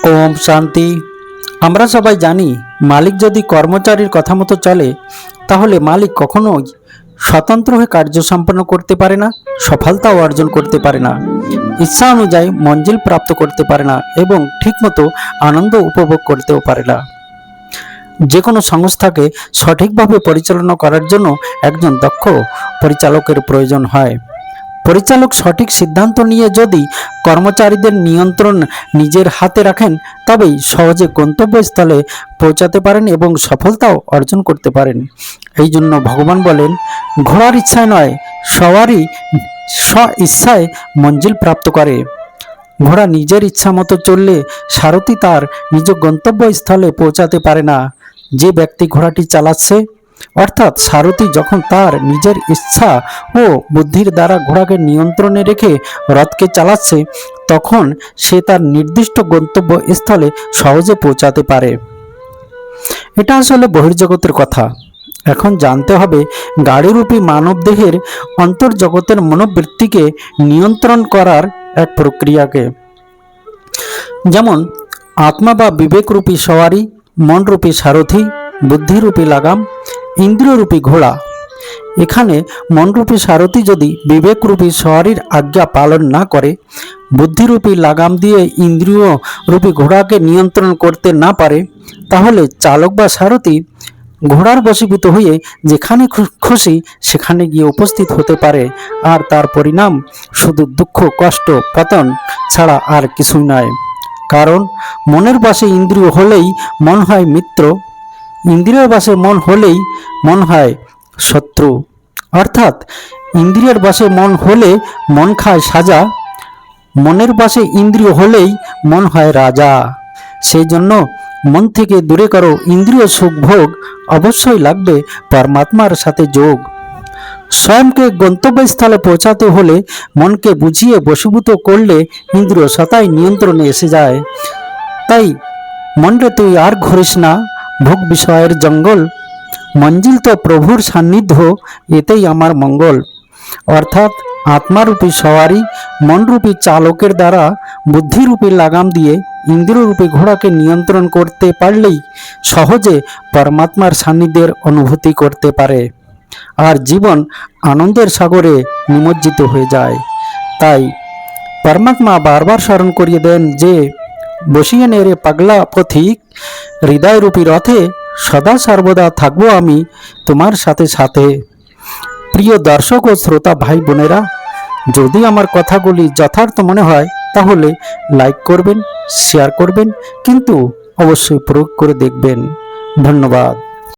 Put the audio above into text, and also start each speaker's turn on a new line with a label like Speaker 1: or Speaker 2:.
Speaker 1: ওম শান্তি। আমরা সবাই জানি মালিক যদি কর্মচারীর কথা মতো চলে তাহলে মালিক কখনোই স্বতন্ত্র হয়ে কার্য সম্পন্ন করতে পারে না, সফলতাও অর্জন করতে পারে না, ইচ্ছা অনুযায়ী মঞ্জিল প্রাপ্ত করতে পারে না এবং ঠিকমতো আনন্দ উপভোগ করতেও পারে না। যে কোনো সংস্থাকে সঠিকভাবে পরিচালনা করার জন্য একজন দক্ষ পরিচালকের প্রয়োজন হয়। পরিচালক সঠিক সিদ্ধান্ত নিয়ে যদি কর্মচারীদের নিয়ন্ত্রণ নিজের হাতে রাখেন তবেই সহজে গন্তব্যস্থলে পৌঁছাতে পারেন এবং সফলতাও অর্জন করতে পারেন। এই জন্য ভগবান বলেন, ঘোড়ার ইচ্ছায় নয়, সবারই স্ব ইচ্ছায় মঞ্জিল প্রাপ্ত করে। ঘোড়া নিজের ইচ্ছা মতো চললে সারথি তার নিজ গন্তব্যস্থলে পৌঁছাতে পারে না। যে ব্যক্তি ঘোড়াটি চালাচ্ছে অর্থাৎ সারথি যখন তার নিজের ইচ্ছা ও বুদ্ধির দ্বারা ঘোড়াকে নিয়ন্ত্রণে রেখে রথকে চালাচ্ছে তখন সে তার নির্দিষ্ট গন্তব্যস্থলে সহজে পৌঁছাতে পারে। এটা আসলে বহির্জগতের কথা। এখন জানতে হবে গাড়িরূপী মানব দেহের অন্তর্জগতের মনোবৃত্তিকে নিয়ন্ত্রণ করার এক প্রক্রিয়াকে। যেমন আত্মা বা বিবেকরূপী সওয়ারি, মনরূপী সারথি, বুদ্ধিরূপী লাগাম, ইন্দ্রিয়রূপী ঘোড়া। এখানে মনরূপী সারথি যদি বিবেকরূপী সওয়ারির আজ্ঞা পালন না করে, বুদ্ধিরূপী লাগাম দিয়ে ইন্দ্রিয় রূপী ঘোড়াকে নিয়ন্ত্রণ করতে না পারে, তাহলে চালক বা সারথি ঘোড়ার বশীভূত হয়ে যেখানে খুশি সেখানে গিয়ে উপস্থিত হতে পারে, আর তার পরিণাম শুধু দুঃখ, কষ্ট, পতন ছাড়া আর কিছুই নয়। কারণ মনের বশে ইন্দ্রিয় হলেই মন হয় মিত্র, ইন্দ্রিয়ের বশে মন হলেই মন হয় শত্রু। অর্থাৎ ইন্দ্রিয়ের বশে মন হলে মন খায় সাজা, মনের বশে ইন্দ্রিয় হলেই মন হয় রাজা। সেই জন্য মন থেকে দূরে করো ইন্দ্রিয় সুখ ভোগ, অবশ্যই লাগবে পরমাত্মার সাথে যোগ। স্বয়ংকে গন্তব্যস্থলে পৌঁছাতে হলে মনকে বুঝিয়ে বশীভূত করলে ইন্দ্রিয় সতাই নিয়ন্ত্রণে এসে যায়। তাই মনরে তুই আর ঘুরিস না ভোগ বিষয়ের জঙ্গল, মঞ্জিল তো প্রভুর সান্নিধ্য, এতেই আমার মঙ্গল। অর্থাৎ আত্মারূপী সওয়ারি, মনরূপী চালকের দ্বারা বুদ্ধিরূপী লাগাম দিয়ে ইন্দ্রিয়রূপী ঘোড়াকে নিয়ন্ত্রণ করতে পারলেই সহজে পরমাত্মার সান্নিধ্যের অনুভূতি করতে পারে আর জীবন আনন্দের সাগরে নিমজ্জিত হয়ে যায়। তাই পরমাত্মা বারবার স্মরণ করিয়ে দেন যে, বসিয়ে নে রে পাগলা পথিক, হৃদয়রূপী রথে সদা সর্বদা থাকবো আমি তোমার সাথে সাথে। প্রিয় দর্শক ও শ্রোতা ভাই বোনেরা, যদি আমার কথাগুলি যথার্থ মনে হয় তাহলে লাইক করবেন, শেয়ার করবেন, কিন্তু অবশ্যই প্রয়োগ করে দেখবেন। ধন্যবাদ।